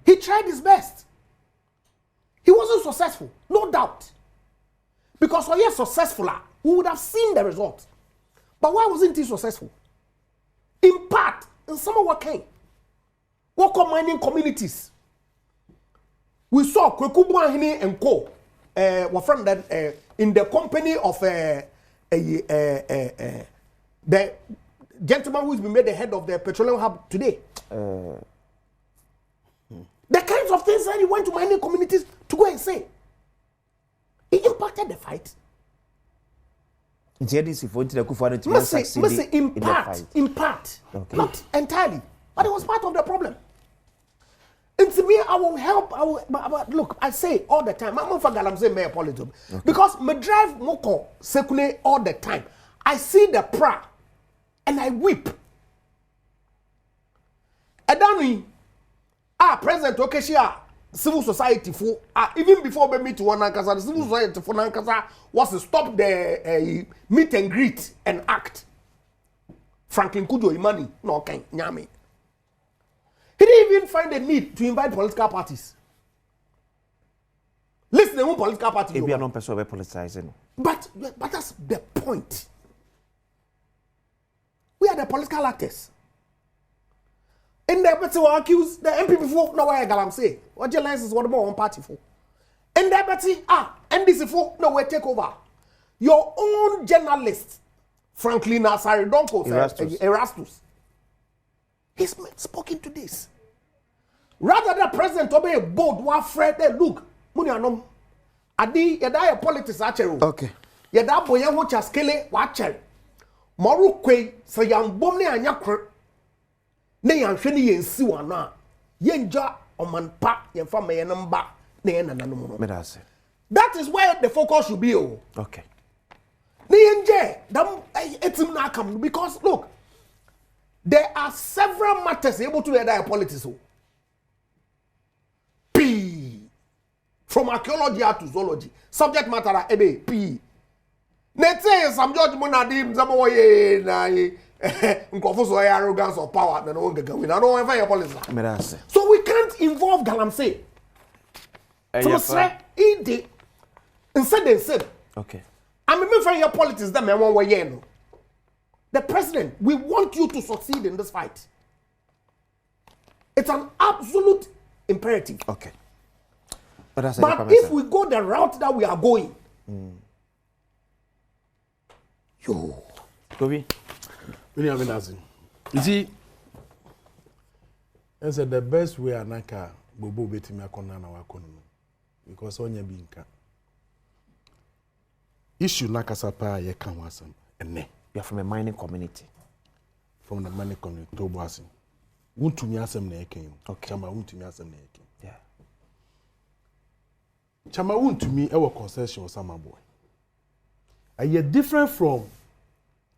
He tried his best. He wasn't successful, no doubt. Because if he was successful, we would have seen the result. But why wasn't he successful? In part, in some of what came, work on mining communities. We saw Kwekubu and Co. Were from that in the company of the gentleman who's been made the head of the petroleum hub today. The kinds of things that he went to mining communities to go and say. It impacted the fight. In part, okay. Not entirely, but it was part of the problem. And to me, I will help. But look, I say all the time. I'm not saying my apology because me drive Moko Sekune all the time. I see the pra, and I weep. Adani, President Okeshia, civil society for even before me to one Nankasa, the civil society for Nankasa was to stop the meet and greet and act. Franklin Kujo Imani, no okay, Nyame. He didn't even find a need to invite political parties. Listen, they want political parties. Maybe I'm not politicizing. But that's the point. We are the political actors. And the people were accused, the MP before, no way I say. What your license, what more one party for? And the party, NDC for, no way take over. Your own journalist, Franklin Asari Donko, Erastus. He's spoken to this. Rather than President obey a bold one friend, look, Munianom, Adi, Yada politics actually. Okay. Yada boya which has kele watcher. Moru kwe, so young bomne and yakre. Ne yan sheni yen siwana. Yenja oman pa, yen fama yen number, ne yen ananomo. That is where the focus should be. Okay. Ne yenje, dam etim na kam because look. There are several matters able to hear politics. P. From archaeology to zoology. Subject matter P. Let's say some George Munadim, Zamoye, Nkofuso arrogance or power, then won't get going. I don't ever politics. So we can't involve Galamsey. So say it instead they said, okay. I'm remembering your politics that me one way. The president, we want you to succeed in this fight. It's an absolute imperative. Okay. But if we go the route that we are going, yo, Toby, when you have been you see, I said the best way Anaka Bobo beti me akona na wakono because onye bi nka issue nakasapa ye kan wasam enne you are from a mining community. From the mining community to boasing. Wontumi asem na eken. Okay. Chama wontumi asem na eken. Yeah. Chama wontumi e wo concession sama boy. Aye different from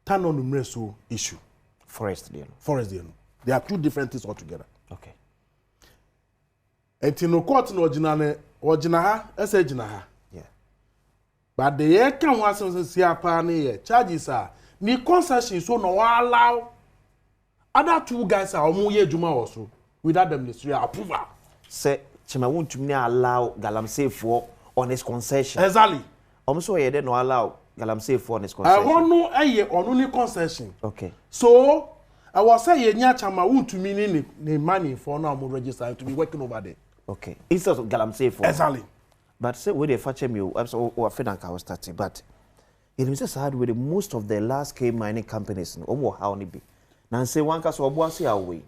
Tano Numreso issue. Forest deal. Forest deal. They are two different things altogether. Okay. Enti no court no original ha, ese original ha. Yeah. But the ye kan wasem se apa na ye charges are ni concession so no allow other two guys are omo ye juma also without the ministry approval. Say Chima wontumi allow Galamsey for on his concession. Exactly. So ye no allow Galamsey for on his concession. I want no eye on ni concession. Okay. So I was say ye nya Chama wontumi ni money for now mo register to be working over there. Okay. Instead of Galamsey for. Exactly. But say we dey fetch me I'm so I was starting but it is sad with most of the large scale mining companies no omo how ni be. Na say one case obo ase away.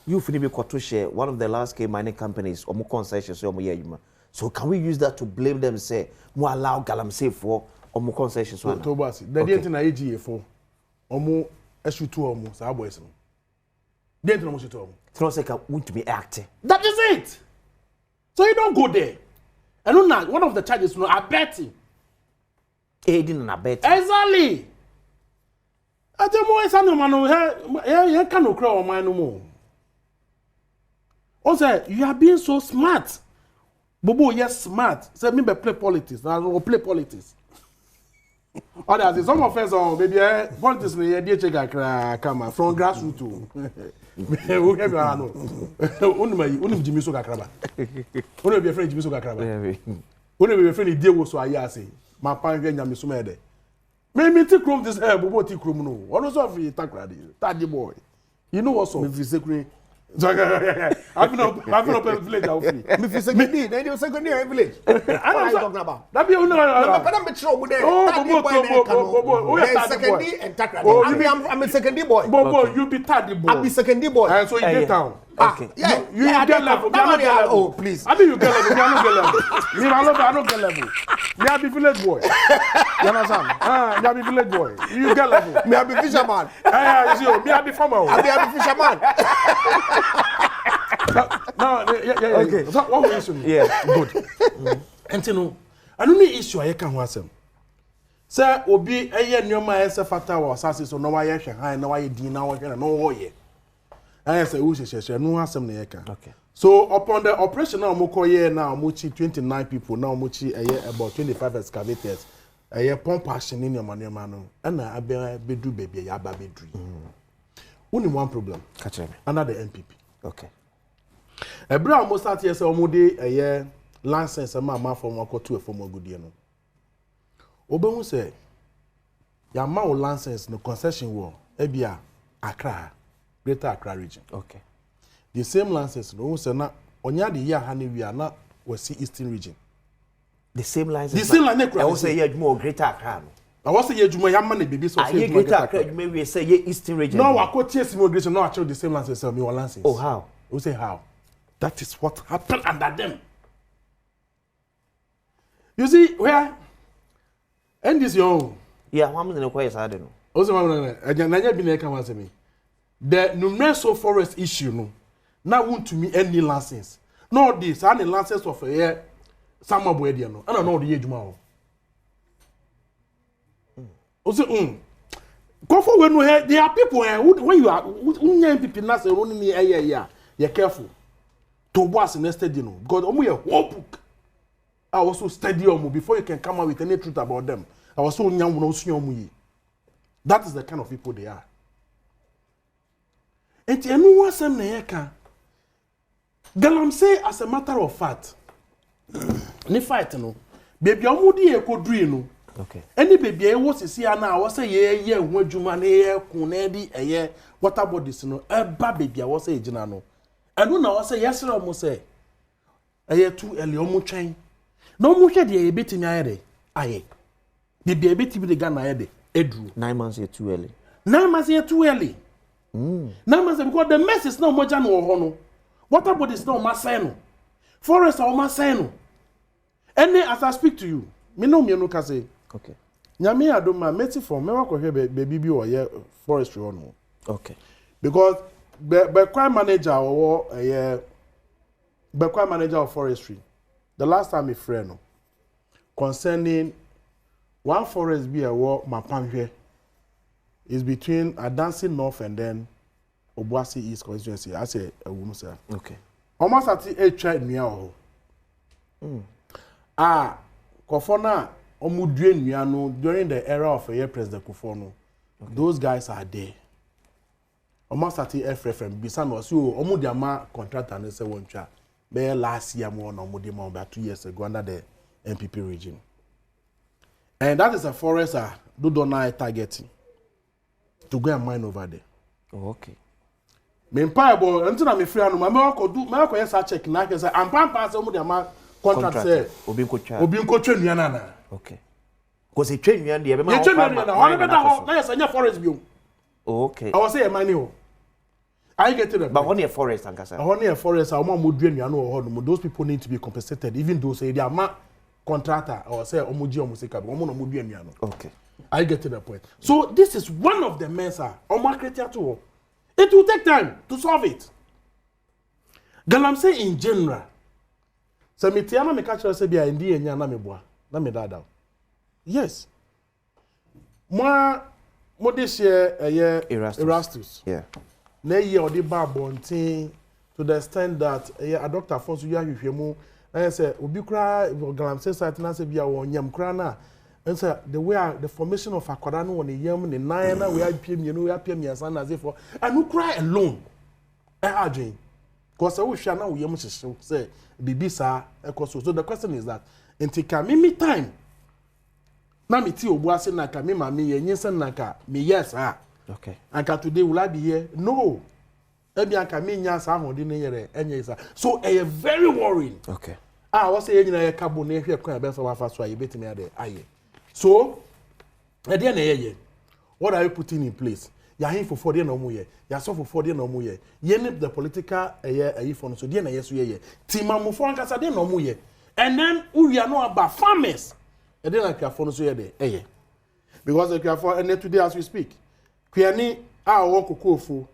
You fini be kwato share one of the large scale mining companies omo concession so omo ye yuma. So can we use that to blame them say mo allow Galamsey for omo concession so na. To boss. The dey na AGA for omo eshutu omo sa boys no. Dey na mo shutu omo. It's not say can want to be acting. That is it. So you don't go there. And now one of the charges no abetting. Aiding and abetting. Exactly. Ajemo esa no mano he can no crawl man no more. Also, you are being so smart. Bobo, yes, smart. Say me be play politics. Now go play politics. Others, some of us on baby politics no dey check akra from grassroots to. We get you know. Unu Jimmy so kakraba. Unu be friend Jimmy so kakraba. Unu be friend dey wo so ayase. Ma pan gbe nyame so mede. Me ti krom this Bobo ti krom no. Ono so free takrade. Tadi boy. You know what's up? Me fi sekure. I've been up village out free. Me fi secondary, then you secondary village. What are you talking about? That be no. But I'm sure over there. Bobo. Secondary and takrade. I'm a secondary boy. Bobo, you be third boy. I be secondary boy. And so you get down. Okay. You get level. Oh, please. I mean you get level. I don't get level. Me I be village boy. You understand? Me I be village boy. You get level. Me I be fisherman. You see, me I be farmer. I be fisherman. Yeah. Okay. So what we issue? Yeah. Good. And you know, I don't need issue I can wasem. Sir, obi eye nyoma ese fata wa asase so no wa ye hwe na wa ye din na wa hwe na no wo ye. I say who she no asem na ye ka. Okay. So upon the operation now mokoye now mochi 29 people now mochi about 25 excavators. Pump action in your money no. Na bedu baby ya ba bedru. Only one problem. Catch me. Under the NPP. Okay. Ebra almost start here say omode license ma from akoto from agudie no. Obehu say ya ma o license no concession wo ebia Accra, Greater Accra region. Okay. The same license no say na onya de year ha ne wi na we see Eastern region. The same license. The same license. I say yeah more Greater Accra. I was say Juma ya ma na bibi so say Greater Accra we say yeah Eastern region. No akoti immigration no actually the same license say me one license. Oh how? We say how? That is what happened under them. You see where and this your yeah, how many requires I don't know. Also nanya bi na ka wan say me. The Numreso forest issue no. Now want to me any license. No this any license of a some boy there no. And no the ejuma o. Also go for when we there are people when you are unyan people na say run me yeah. You careful. To was in yesterday no because omo your whole book I was so study omo before you can come out with any truth about them. I was so young when I was young. That is the kind of people they are. And you know what some neyeka Galamsey as a matter of fact ni fight no baby omo di ekodru no. Okay. Any baby e wo sisi ana wo say ye ho adwuma na ye kun na di eye water bodies no e ba baby wo say ejina no. And when I say yes, I must say, I hear too early, almost train. No mu hwe de ebetimi ayede aye. The ebetimi de Ghana ayede edru. 9 months is too early. 9 months is too early. 9 months because the mess is now moja no ho no. Water body is now maseno. Forest are maseno. And as I speak to you, me no ka say. Okay. Nyame Adom ma meti from me wakọ hwe baby bi o ye forestry on. Okay. Because the crime manager or the crime manager of forestry, the last time he friend concerning one forest be a war Mapamhwe is between Adansi North and then Obuasi East constituency. I say a woman sir. Okay. Almost at a child near Kofona Omudre Niano during the era of President Kufono. Those guys are there. Almost at the FFM, Bisan was you, Omudiama contractor and say one chat. There last year more no Omudima about 2 years ago under the MPP regime. And that is a forest do not targeting to go and mine over there. Oh, okay. Me empire until I'm free and my yes I check now say I'm pass Omudiama contract say Obinko train Yanana. Okay. Because he train you and the you train na forest bio. Okay. I was say money. I get it. But only a forest, Ankasa. Only a forest, those people need to be compensated, even though say they are ma contractor or say Omuji or Musika, okay. I get to the point. So this is one of the mensa on market too. It will take time to solve it. Galam say in general. So me tiana me catch say bia ndi enya na me boa. Na me dada. Yes. Mo this year Erastus. Yeah. Na year odi ba bontin to the extent that a doctor for so you hwehwemu na say obi kra Galam say site na say bia won kra na and say the way the formation of akwada no won yam ne nan na we apiem you know we apiem yasan na say for and who cry alone agin because we hwa na we yam hyehyw say bibi sa ekoso. So the question is that intika me time na me ti obu ase na ka me ma me yensen na ka me yes okay. And today will I be here? No. Ebi anka me nya sa ahodi ne yere enye isa. So very worrying. Okay. Was say nyina ye kabo na ehwe kwan be so wa fa so aye betimi ade aye. So e dey na ye. What are you putting in place? Ya hin for dey na omu ye. Ya so for dey na omu ye. Ye nip the political aye for no so dey na ye so ye. Timamufo anka dey na omu ye. And then we are no about farmers. E dey na kwa for no so ye dey aye. Because the for and today as we speak Kwiani wo kokofu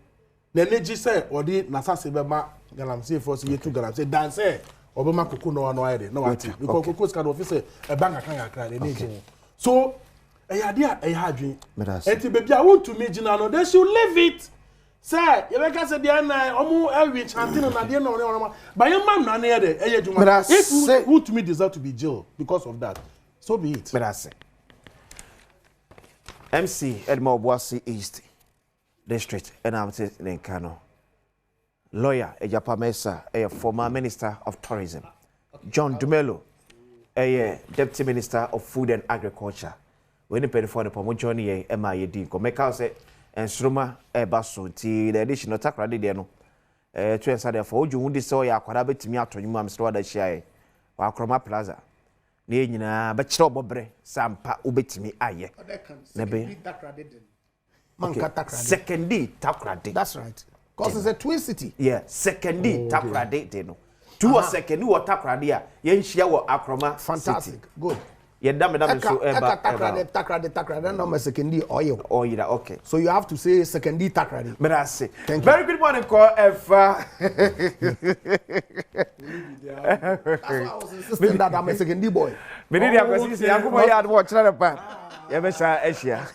na neji say odi nasase bema galamse for say yetu galamse dan say obema koko no no ayede na wati because koko ska do office e bank kan akra na neji so eyade hadwen enti baby a Wontumi gina no they should leave it say you make say dey na omu ewi chanting na dey no but you man na na yede ejuma if Wontumi deserve to be jailed because of that so be it. MC Edmond Obuasi East District and I'm saying Kano. Lawyer Ejapa Mesa, a former Minister of Tourism. John Dumelo, a Deputy Minister of Food and Agriculture. When you pay for the promo Johnny MIAD, Komeka say and Sruma Ebaso, the additional tax credit there no. To answer for you would so ya kwada me out to you mam store that share. Wa Kroma Plaza. Ne nyina ba kire obobre sampa ubetimi aye nebe secondi takrade. That's right, because it's a twin city. Yeah, secondi takrade de no two or second wo takrade a ye nhia wo Akroma. Fantastic. Good. Ye dam so takrade no me secondi oil okay, so you have to say secondi takrade. Merci. Thank Very good morning call Efa. That's why I was insisting that I'm a secondi boy. Me need ya kwesi ya kuma ya watch na pa. Ya be sha Asia.